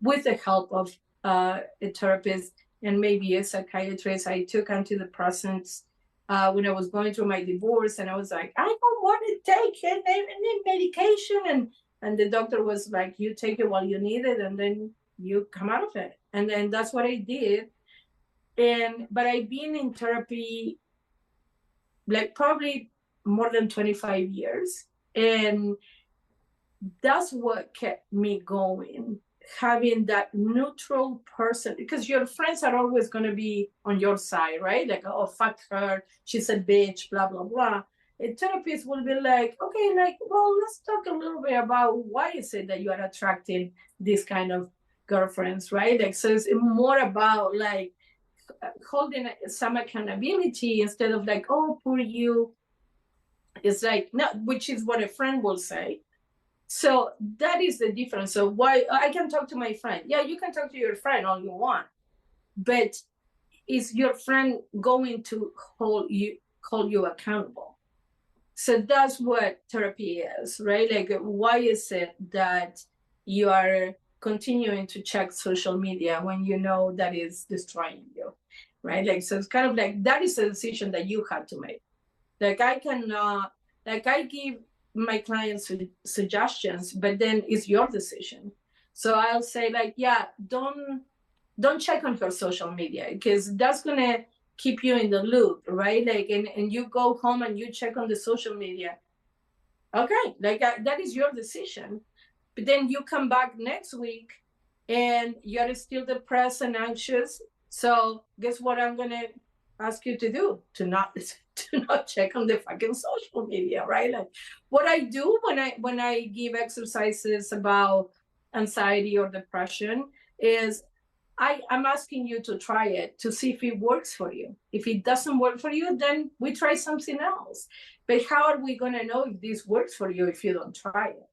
with the help of a therapist and maybe a psychiatrist. I took antidepressants when I was going through my divorce, and I was like, I don't want to take any medication, and the doctor was like, you take it while you need it, and then you come out of it. And then that's what I did. But I've been in therapy like probably more than 25 years. And that's what kept me going, having that neutral person, because your friends are always going to be on your side, right? Like, oh, fuck her, she's a bitch, blah, blah, blah. A therapist will be like, okay, like, well, let's talk a little bit about why is it that you are attracting this kind of girlfriends, right? Like, so it's more about like holding some accountability instead of like, oh, poor you. It's like, no, which is what a friend will say. So that is the difference. So why I can talk to my friend. Yeah, you can talk to your friend all you want, but is your friend going to hold you accountable? So that's what therapy is, right? Like, why is it that you are continuing to check social media when you know that is destroying you, right? Like, so it's kind of like that is a decision that you have to make. Like I cannot, like I give my clients suggestions, but then it's your decision. So I'll say like, yeah, don't check on her social media because that's gonna keep you in the loop, right? Like, and you go home and you check on the social media. Okay, like that is your decision. But then you come back next week and you're still depressed and anxious. So guess what I'm gonna ask you to do? To not check on the fucking social media, right? Like what I do when I give exercises about anxiety or depression is I'm asking you to try it to see if it works for you. If it doesn't work for you, then we try something else. But how are we going to know if this works for you if you don't try it?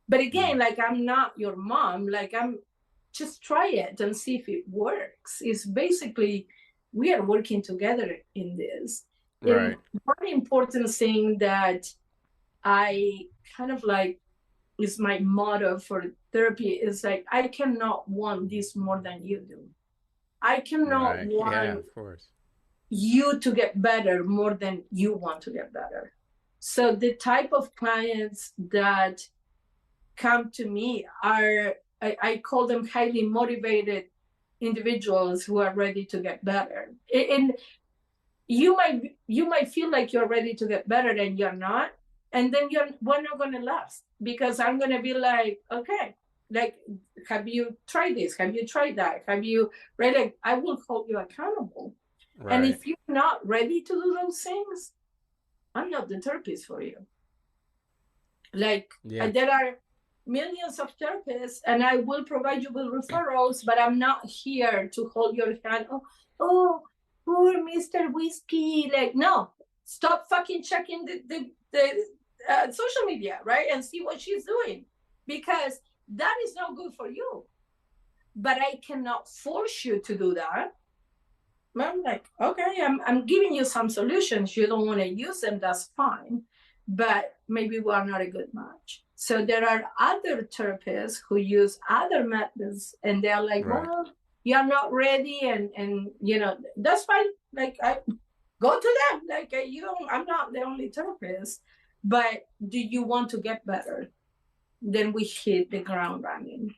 But again, like I'm not your mom, like I'm just try it and see if it works. It's basically we are working together in this. And Right. one important thing that I kind of like is my motto for therapy is like I cannot want this more than you do. I cannot Right. Yeah, want of course. you to get better more than you want to get better. So the type of clients that come to me are I call them highly motivated individuals who are ready to get better. And you might feel like you're ready to get better and you're not, and then we're not going to last because I'm going to be like, okay, like, have you tried this, have you tried that, have you read it? I will hold you accountable. And Right. if you're not ready to do those things, I'm not the therapist for you. Like, Yeah. there are millions of therapists and I will provide you with referrals, but I'm not here to hold your hand. Oh, poor Mr. Whiskey. Like, no, stop fucking checking the social media, right? And see what she's doing, because that is not good for you. But I cannot force you to do that. I'm like, okay, I'm giving you some solutions. You don't want to use them, that's fine. But maybe we are not a good match. So there are other therapists who use other methods and they're like, Right. well, you're not ready, and that's fine. Like, I go to them. Like, I'm not the only therapist, but do you want to get better? Then we hit the ground running.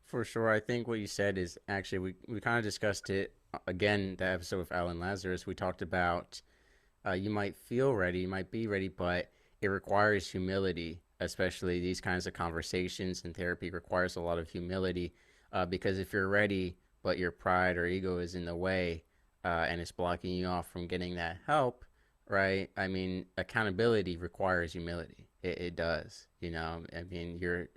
For sure. I think what you said is actually, we kind of discussed it again, the episode with Alan Lazarus. We talked about you might feel ready, you might be ready, but it requires humility, especially these kinds of conversations, and therapy requires a lot of humility, because if you're ready, but your pride or ego is in the way, and it's blocking you off from getting that help, right? I mean, accountability requires humility. It does, you know. I mean, you're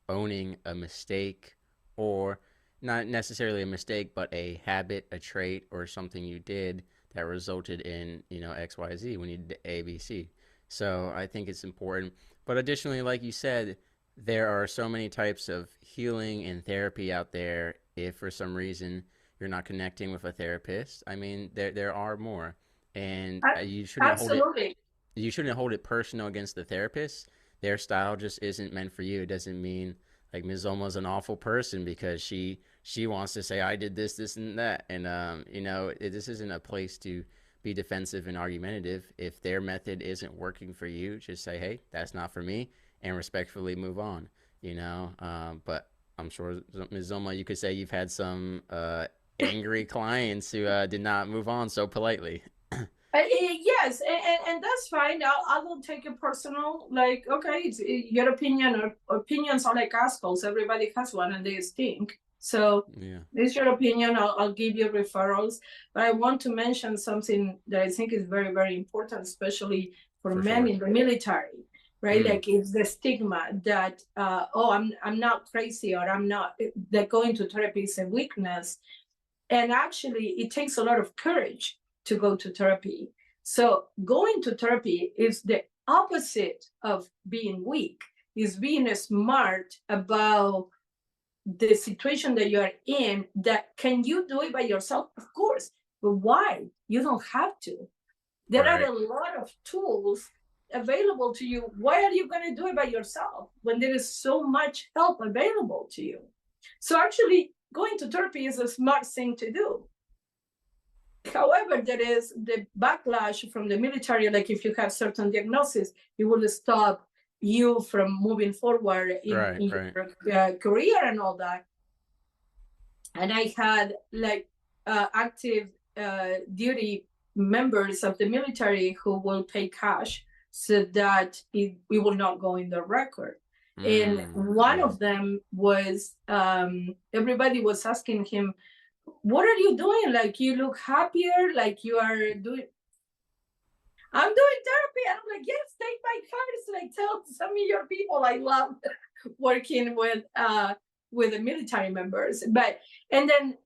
owning a mistake, or not necessarily a mistake, but a habit, a trait, or something you did that resulted in, you know, XYZ when you did ABC. So I think it's important. But additionally, like you said, there are so many types of healing and therapy out there. If for some reason you're not connecting with a therapist, I mean, there are more, and A- you shouldn't hold it Absolutely. personal against the therapist. Their style just isn't meant for you. It doesn't mean like Ms. Oma's an awful person because she wants to say I did this, this, and that, and you know, this isn't a place to be defensive and argumentative. If their method isn't working for you, just say, hey, that's not for me, and respectfully move on. You know, but I'm sure Ms. Zoma, you could say you've had some angry clients who did not move on so politely. Yes, and that's fine. I don't take it personal. Like, okay, it's your opinion, or opinions are like assholes. Everybody has one, and they stink. So Yeah, it's your opinion. I'll give you referrals. But I want to mention something that I think is very, very important, especially for for men sure. in the military, right? Mm, Like, it's the stigma that oh, I'm not crazy, or I'm not, that going to therapy is a weakness. And actually, it takes a lot of courage to go to therapy. So going to therapy is the opposite of being weak, is being smart about the situation that you are in. That can you do it by yourself? Of course. But why? You don't have to. There are right. a lot of tools available to you. Why are you going to do it by yourself when there is so much help available to you? So actually, going to therapy is a smart thing to do. However, there is the backlash from the military. Like, if you have certain diagnosis, it will stop you from moving forward Right, in right. your career and all that. And I had like active duty members of the military who will pay cash so that it will not go in the record. And one Yeah. of them was, everybody was asking him, what are you doing? Like, you look happier, like you are doing. I'm doing therapy. And I'm like, yes, take my cards. Like, tell some of your people. I love working with the military members. But and then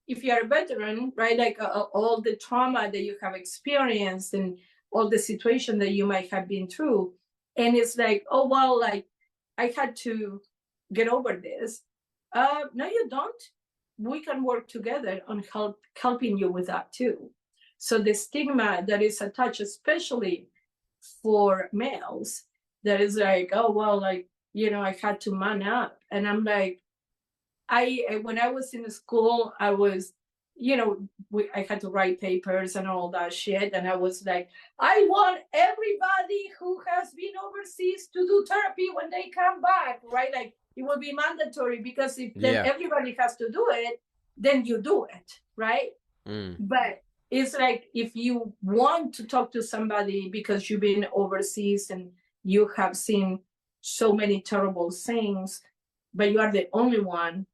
if you are a veteran, right? Like all the trauma that you have experienced and all the situation that you might have been through, and it's like, oh well, like I had to get over this. No, you don't. We can work together on helping you with that too. So the stigma that is attached, especially for males, that is like, oh well, like, you know, I had to man up. And I'm like, I when I was in school, I was, you know, I had to write papers and all that shit, and I was like, I want everybody who has been overseas to do therapy when they come back, right? Like, it will be mandatory, because if then Yeah. everybody has to do it, then you do it, right? Mm. But it's like, if you want to talk to somebody because you've been overseas and you have seen so many terrible things, but you are the only one,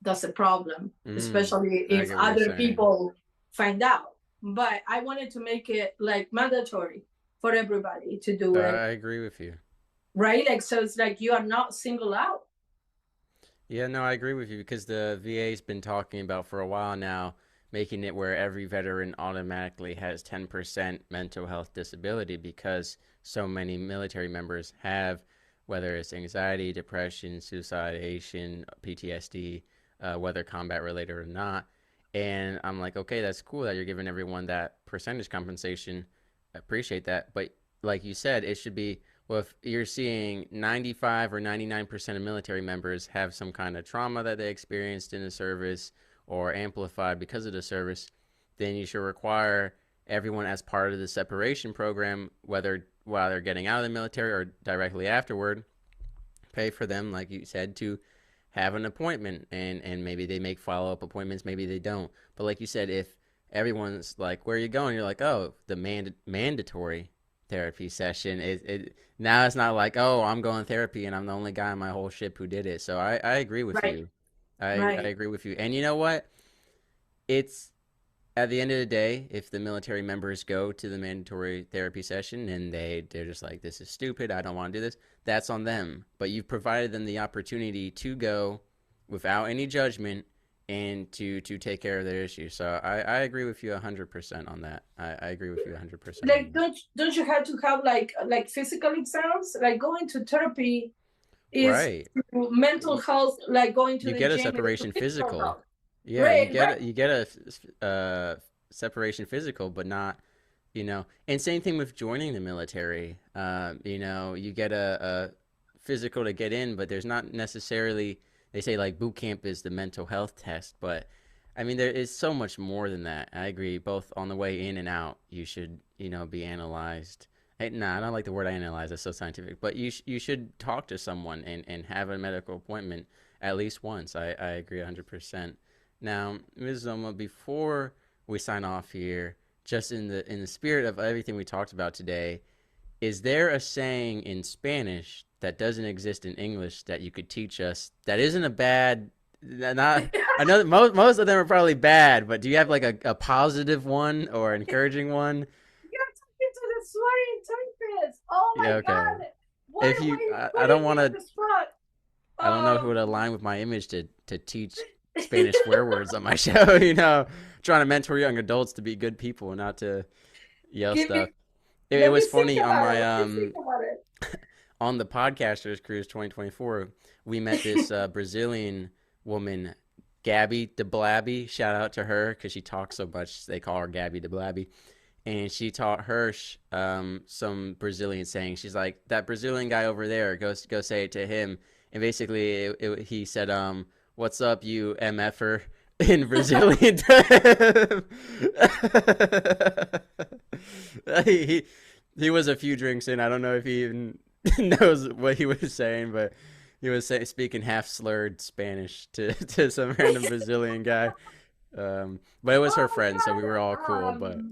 that's a problem, especially I if get what you're other saying. people find out. But I wanted to make it like mandatory for everybody to do it, I agree with you. right? Like, so it's like you are not singled out. Yeah, no, I agree with you because the VA's been talking about for a while now, making it where every veteran automatically has 10% mental health disability because so many military members have, whether it's anxiety, depression, suicidation, PTSD, whether combat related or not. And I'm like, okay, that's cool that you're giving everyone that percentage compensation. I appreciate that. But like you said, it should be, well, if you're seeing 95 or 99% of military members have some kind of trauma that they experienced in the service or amplified because of the service, then you should require everyone as part of the separation program, whether while they're getting out of the military or directly afterward, pay for them, like you said, to have an appointment, and maybe they make follow-up appointments, maybe they don't. But like you said, if everyone's like, where are you going? You're like, oh, the mandatory therapy session. Now it's not like, oh, I'm going therapy and I'm the only guy on my whole ship who did it. So I agree with Right, you. I right. agree with you. And you know what? It's at the end of the day, if the military members go to the mandatory therapy session and they're just like, this is stupid, I don't want to do this, that's on them. But you've provided them the opportunity to go without any judgment and to take care of their issues. So I agree with you 100% on that. I agree with you 100% on Like, that. don't you have to have like physical exams? Like going to therapy is Right. mental health, like going to You the get a gym is separation physical physical. health. Yeah, Right, right. you get a separation physical, but not, and same thing with joining the military. You get a physical to get in, but there's not necessarily, they say like boot camp is the mental health test, but I mean there is so much more than that. I agree. Both on the way in and out, you should be analyzed. Nah, I don't like the word analyze. That's so scientific. But you should talk to someone and have a medical appointment at least once. I agree 100%. Now, Ms. Zoma, before we sign off here, just in the spirit of everything we talked about today, is there a saying in Spanish that doesn't exist in English that you could teach us that isn't a bad, not, I know that most of them are probably bad, but do you have like a positive one or encouraging one? You're talking to the swearing typist. Oh Yeah, my okay. God. Why If are you, we I putting don't me want on to, the spot? I don't know if it Um, would align with my image to teach Spanish swear words on my show. Trying to mentor young adults to be good people and not to yell give stuff. me, It let me was think funny on about it. my Let me think about it. on the Podcasters Cruise 2024. We met this Brazilian woman, Gabby de Blabby. Shout out to her because she talks so much. They call her Gabby de Blabby, and she taught Hirsch some Brazilian sayings. She's like, that Brazilian guy over there, go say it to him. And basically, he said, "What's up, you mf'er?" in Brazilian. he he was a few drinks in. I don't know if he even knows what he was saying, but he was speaking half slurred Spanish to some random Brazilian guy. But it was her Oh friend, so we were all my cool. God. But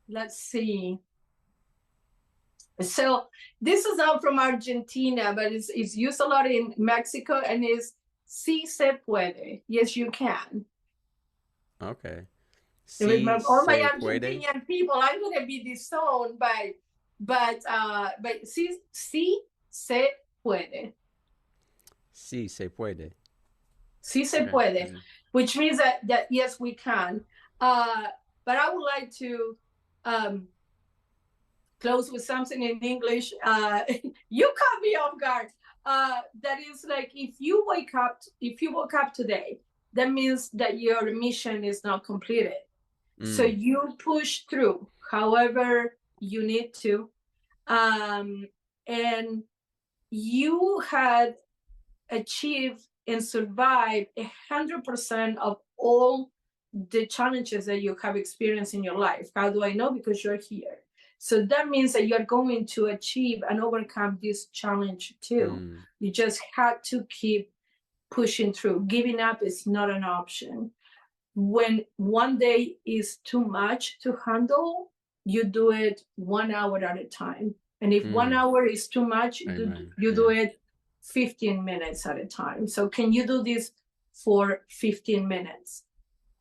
Let's see. So this is not from Argentina, but it's used a lot in Mexico and is si se puede. Yes, you can. okay. Si Remember, all my se puede. Argentinian people, I'm gonna be disowned by, but si se puede. Si se puede. Si se Okay. puede, which means that yes, we can. Uh, but I would like to um, close with something in English. You caught me off guard. That is like if you woke up today, that means that your mission is not completed. So Mm, you push through, however you need to, and you had achieved and survived 100% of all the challenges that you have experienced in your life. How do I know? Because you're here. So that means that you're going to achieve and overcome this challenge too. mm, You just had to keep pushing through. Giving up is not an option. When one day is too much to handle, you do it 1 hour at a time. And if one mm. hour is too much, Amen. you do Yeah. it 15 minutes at a time. So can you do this for 15 minutes?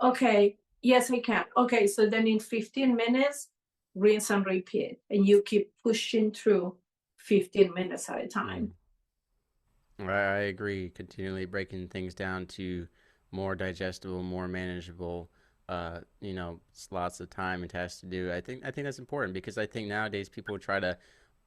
Okay, yes, I can. Okay, so then in 15 minutes, rinse and repeat. And you keep pushing through 15 minutes at a Mm. time. I agree. Continually breaking things down to more digestible, more manageable. Slots of time and tasks to do. I think that's important because I think nowadays people try to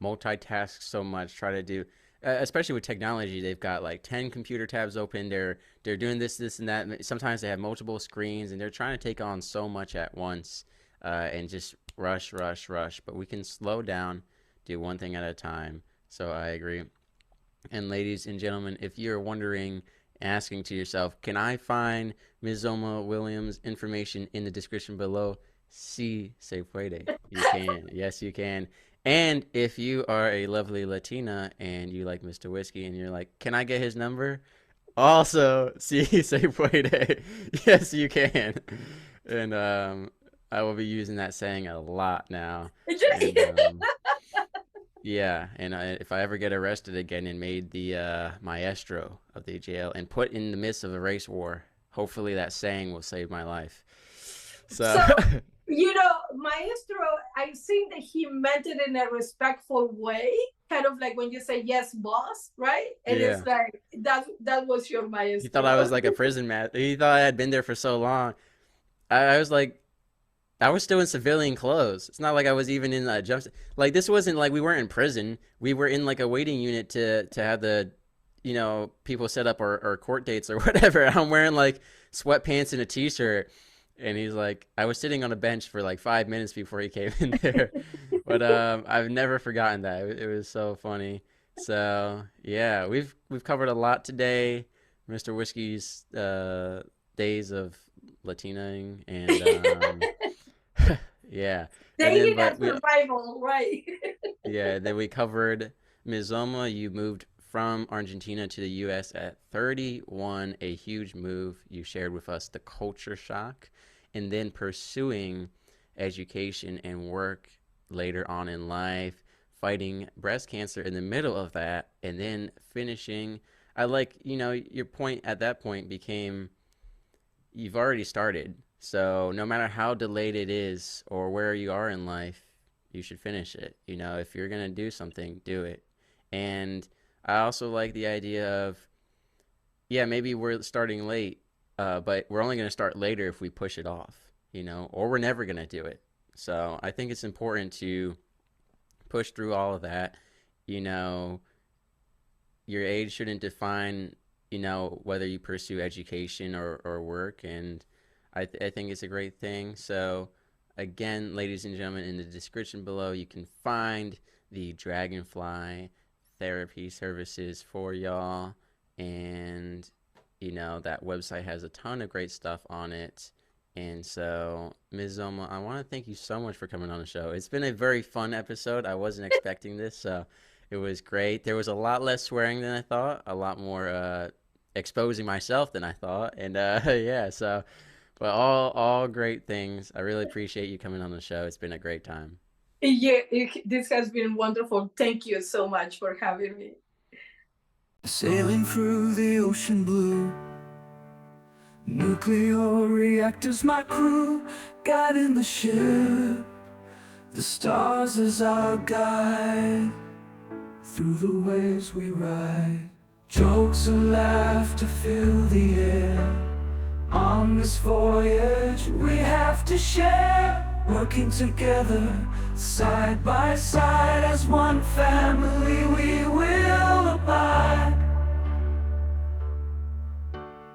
multitask so much. Try to do, especially with technology, they've got like 10 computer tabs open. They're doing this, and that. Sometimes they have multiple screens, and they're trying to take on so much at once, and just rush, rush, rush. But we can slow down, do one thing at a time. So I agree. And ladies and gentlemen, if you're wondering, asking to yourself, can I find Ms. Zulma Williams' information in the description below? Si se puede. You can. Yes, you can. And if you are a lovely Latina and you like Mr. Whiskey and you're like, can I get his number? Also, see, save way day. Yes, you can. And I will be using that saying a lot now. And yeah, and if I ever get arrested again and made the maestro of the jail and put in the midst of a race war, hopefully that saying will save my life. So, So, maestro, I think that he meant it in a respectful way, kind of like when you say yes, boss, right? And yeah, it's like that was your he thought I maestro. was like a prison mat. He thought I had been there for so long. I was like, I was still in civilian clothes. It's not like I was even in a jump. Like this wasn't like we weren't in prison. We were in like a waiting unit to have the, people set up our court dates or whatever. I'm wearing like sweatpants and a t-shirt, and he's like, I was sitting on a bench for like 5 minutes before he came in there. But I've never forgotten that. It was so funny. So yeah, we've covered a lot today, Mr. Whiskey's days of Latinaing and yeah, and then Dating and survival, right? then we covered Ms. Zoma. You moved from Argentina to the U.S. at 31, a huge move. You shared with us the culture shock, and then pursuing education and work later on in life, fighting breast cancer in the middle of that, and then finishing. I like, your point at that point became you've already started. So no matter how delayed it is or where you are in life, you should finish it. If you're gonna do something, do it. And I also like the idea of, yeah, maybe we're starting late, but we're only gonna start later if we push it off, or we're never gonna do it. So I think it's important to push through all of that. You know, your age shouldn't define, whether you pursue education or work. And I think it's a great thing. So, again, ladies and gentlemen, in the description below, you can find the Dragonfly Therapy Services for y'all. And, that website has a ton of great stuff on it. And so, Ms. Zoma, I want to thank you so much for coming on the show. It's been a very fun episode. I wasn't expecting this, so it was great. There was a lot less swearing than I thought, a lot more exposing myself than I thought. And yeah, so but all great things. I really appreciate you coming on the show. It's been a great time. Yeah, this has been wonderful. Thank you so much for having me. Sailing through the ocean blue, nuclear reactors my crew, guiding the ship, the stars as our guide, through the waves we ride, jokes and laughter fill the air. On this voyage we have to share, working together, side by side, as one family we will abide.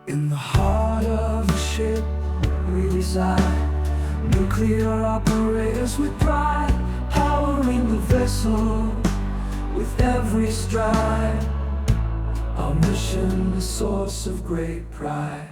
In the heart of the ship we reside, nuclear operators with pride, powering the vessel with every stride. Our mission, a source of great pride.